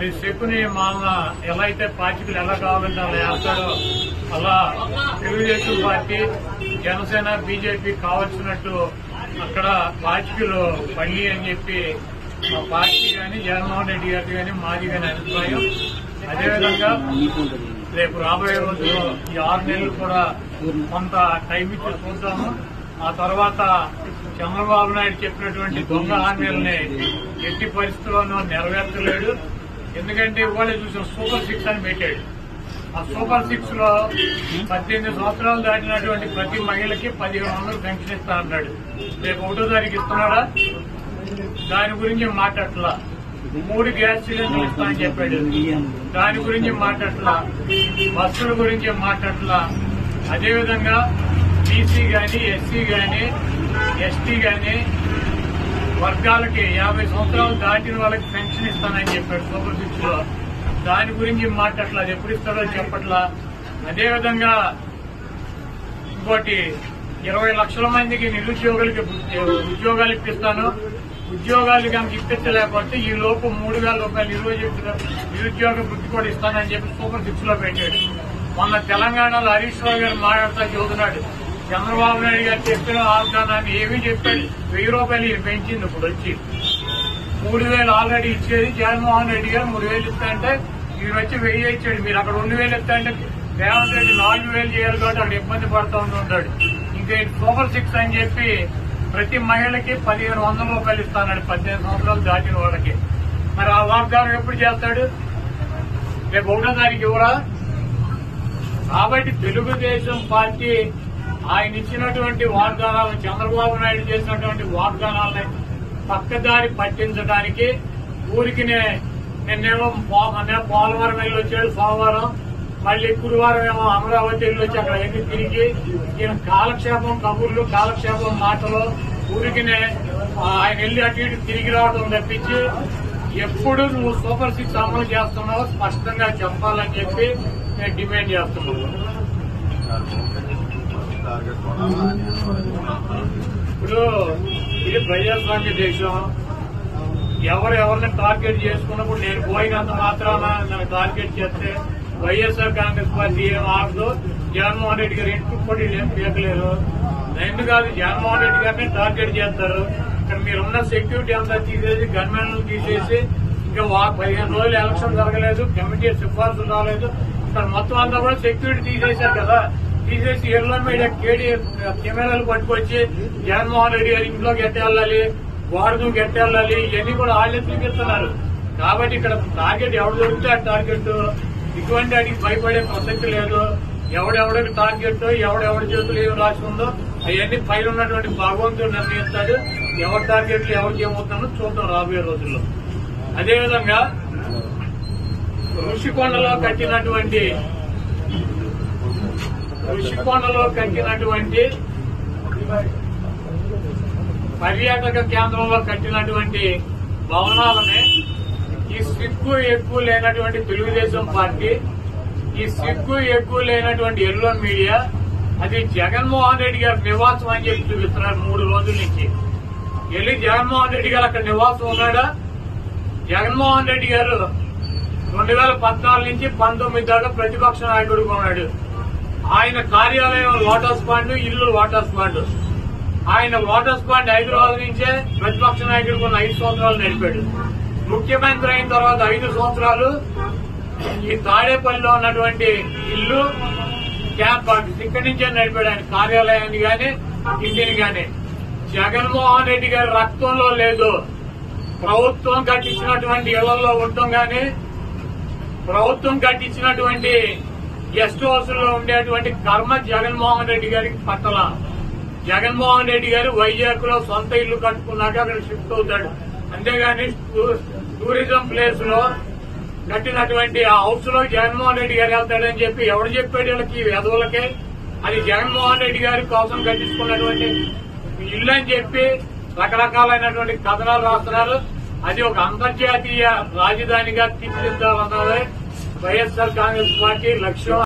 మరి శకుని మామ ఎలా అయితే పార్టీలు ఎలా కావాలంటే అలా వేస్తాడో అలా తెలుగుదేశం పార్టీ, జనసేన, బీజేపీ కావాల్సినట్టు అక్కడ పార్టీలు పని అని చెప్పి మా పార్టీ కానీ జగన్మోహన్ రెడ్డి గారి కానీ మాది కానీ అభిప్రాయం. అదేవిధంగా రేపు రాబోయే రోజుల్లో ఈ 6 నెలలు కూడా కొంత టైం ఇచ్చి చూద్దాము. ఆ తర్వాత చంద్రబాబు నాయుడు చెప్పినటువంటి దొంగ హామీలని ఎట్టి పరిస్థితుల్లోనూ నెరవేర్చలేడు. ఎందుకంటే ఇవాళ చూసిన సూపర్ 6 అని పెట్టాడు. ఆ సూపర్ 6 లో 18 సంవత్సరాలు దాటినటువంటి ప్రతి మహిళకి 1500 పెన్షన్ ఇస్తా అన్నాడు. రేపు 1వ తారీఖు ఇస్తున్నాడా? దాని గురించి మాట్లాడలా. 3 గ్యాస్ సిలిండర్లు ఇస్తా అని చెప్పాడు. దాని గురించి మాట్లాడలా. బస్సుల గురించి మాట్లాడలా. అదేవిధంగా బీసీ గాని, ఎస్సీ గాని, ఎస్టీ గాని వర్గాలకి 50 సంవత్సరాలు దాటిన వాళ్ళకి పెన్షన్ ఇస్తానని చెప్పాడు సూపర్ 6 లో. దాని గురించి మాట్లాడలా. అది ఎప్పుడు ఇస్తాడో చెప్పట్లా. అదేవిధంగా ఇంకోటి 20 లక్షల మందికి నిరుద్యోగులకి ఉద్యోగాలు ఇప్పిస్తాను. ఉద్యోగాలు కనుక ఇప్పించలేకపోతే ఈ లోపు 3,000 రూపాయలు నిరుద్యోగ వృత్తి కూడా ఇస్తానని చెప్పి సూపర్ 6 లో పెట్టాడు. మొన్న తెలంగాణలో హరీష్ రావు గారు మాట్లాడుతూ చెబుతున్నాడు, చంద్రబాబు నాయుడు గారు చెప్పిన వాగ్దానాన్ని ఏమీ చెప్పాడు. 1000 రూపాయలు ఈయన పెంచింది. ఇప్పుడు వచ్చి 3,000 ఆల్రెడీ ఇచ్చేది జగన్మోహన్ రెడ్డి గారు 3,000 ఇస్తాయంటే ఈయన వచ్చి 1000 ఇచ్చాడు. మీరు అక్కడ 2,000 ఇస్తాయంటే రేవంత్ రెడ్డి 4,000 చేయాలి కాబట్టి అక్కడ ఇబ్బంది పడుతూ ఉంటాడు. ఇంకా సూపర్ 6 అని చెప్పి ప్రతి మహిళకి 1,500 రూపాయలు ఇస్తానన్నాడు 18 సంవత్సరాలు దాటిన వాళ్ళకి. మరి ఆ వాగ్దానం ఎప్పుడు చేస్తాడు? రేపు 1వ తారీఖు ఇవ్వరా? కాబట్టి తెలుగుదేశం పార్టీ ఆయన ఇచ్చినటువంటి వాగ్దానాలను, చంద్రబాబు నాయుడు చేసినటువంటి వాగ్దానాలని పక్కదారి పట్టించడానికి ఊరికినే నిన్నేమో పోలవరం వెళ్ళి వచ్చాడు సోమవారం, మళ్లీ గురువారం ఏమో అమరావతి వెళ్ళి వచ్చి అక్కడ ఎన్ని తిరిగి ఈయన కాలక్షేపం కబుర్లు, కాలక్షేపం మాటలు, ఊరికినే ఆయన వెళ్ళి అటు ఇటు తిరిగి రావడం తప్పించి ఎప్పుడు నువ్వు సూపర్ 6 అమలు చేస్తున్నావు స్పష్టంగా చెప్పాలని చెప్పి నేను డిమాండ్ చేస్తున్నాను. ఇప్పుడు ఇది ప్రజాస్వామ్య దేశం. ఎవరిని టార్గెట్ చేసుకున్నప్పుడు నేను పోయినంత మాత్రాన నన్ను టార్గెట్ చేస్తే వైఎస్ఆర్ కాంగ్రెస్ పార్టీ ఏం ఆగదు. జగన్మోహన్ రెడ్డి గారు ఇంటికి కూడా ఏం పీకలేరు. ఎందుకు కాదు, జగన్మోహన్ రెడ్డి గారిని టార్గెట్ చేస్తారు. ఇక్కడ మీరున్న సెక్యూరిటీ అంతా తీసేసి, గన్మెన్లు తీసేసి, ఇంకా 15 రోజులు ఎలక్షన్ జరగలేదు, కమిటీ సిఫార్సు రాలేదు, ఇక్కడ మొత్తం అంతా కూడా సెక్యూరిటీ తీసేశారు కదా. తీసేసి ఎల్లో మీడియా కెమెరాలు పట్టుకొచ్చి జగన్మోహన్ రెడ్డి గారి ఇంట్లోకి ఎట్టెళ్ళాలి, వాడుతూ ఎట్టెళ్ళాలి, ఇవన్నీ కూడా వాళ్ళే చూపిస్తున్నారు. కాబట్టి ఇక్కడ టార్గెట్ ఎవరు దొరికితే ఆ టార్గెట్. ఇటువంటి వాటికి భయపడే ప్రసక్తి లేదు. ఎవడెవడికి టార్గెట్, ఎవడెవడి చేతులు ఏం రాసి ఉందో అవన్నీ పైన ఉన్నటువంటి భగవంతుడు నిర్ణయిస్తాడు. ఎవరి టార్గెట్లు ఎవరికి ఏమవుతుందో చూద్దాం రాబోయే రోజుల్లో. అదేవిధంగా ఋషికొండలో కట్టినటువంటి పర్యాటక కేంద్రంలో కట్టినటువంటి భవనాలనే ఈ సిగ్గు ఎక్కువ లేనటువంటి తెలుగుదేశం పార్టీ, ఈ సిగ్గు ఎక్కువ లేనటువంటి ఎల్లో మీడియా అది జగన్మోహన్ రెడ్డి గారి నివాసం అని చెప్పి చూపిస్తున్నారు 3 రోజుల నుంచి. వెళ్ళి జగన్మోహన్ రెడ్డి గారు అక్కడ నివాసం ఉన్నాడా? జగన్మోహన్ రెడ్డి గారు 2014 నుంచి 19 దాకా ప్రతిపక్ష నాయకుడుగా ఉన్నాడు. ఆయన కార్యాలయం లోటస్ పాండ్, ఇల్లు లోటస్ పాండ్. ఆయన లోటస్ పాండ్ హైదరాబాద్ నుంచే ప్రతిపక్ష నాయకుడికి ఉన్న 5 సంవత్సరాలు నడిపాడు. ముఖ్యమంత్రి అయిన తర్వాత 5 సంవత్సరాలు ఈ తాడేపల్లిలో ఉన్నటువంటి ఇల్లు క్యాంప్ ఆఫీస్ ఇక్కడి నుంచే నడిపాడు. ఆయన కార్యాలయాన్ని గాని ఇంటిని గాని. జగన్మోహన్ రెడ్డి గారి రక్తంలో లేదు. ప్రభుత్వం కట్టించినటువంటి ఇళ్లలో ఉండటం గాని, ప్రభుత్వం కట్టించినటువంటి గెస్ట్ హౌస్లో ఉండేటువంటి కర్మ జగన్మోహన్ రెడ్డి గారికి పట్టల. జగన్మోహన్ రెడ్డి గారు వైజాగ్ లో సొంత ఇల్లు కట్టుకున్నాక అక్కడ షిఫ్ట్ అవుతాడు. అంతేగాని టూరిజం ప్లేస్ లో కట్టినటువంటి ఆ హౌస్ లో జగన్మోహన్ రెడ్డి గారు వెళ్తాడని చెప్పి ఎవడు చెప్పాడు వీళ్ళకి, వెధవులకే? అది జగన్మోహన్ రెడ్డి గారి కోసం కట్టించుకున్నటువంటి ఇల్లు అని చెప్పి రకరకాలైనటువంటి కథనాలు రాస్తున్నారు. అది ఒక అంతర్జాతీయ రాజధానిగా తీర్చిదిద్దాలన్నదే వైఎస్ఆర్ కాంగ్రెస్ పార్టీ లక్ష్యం.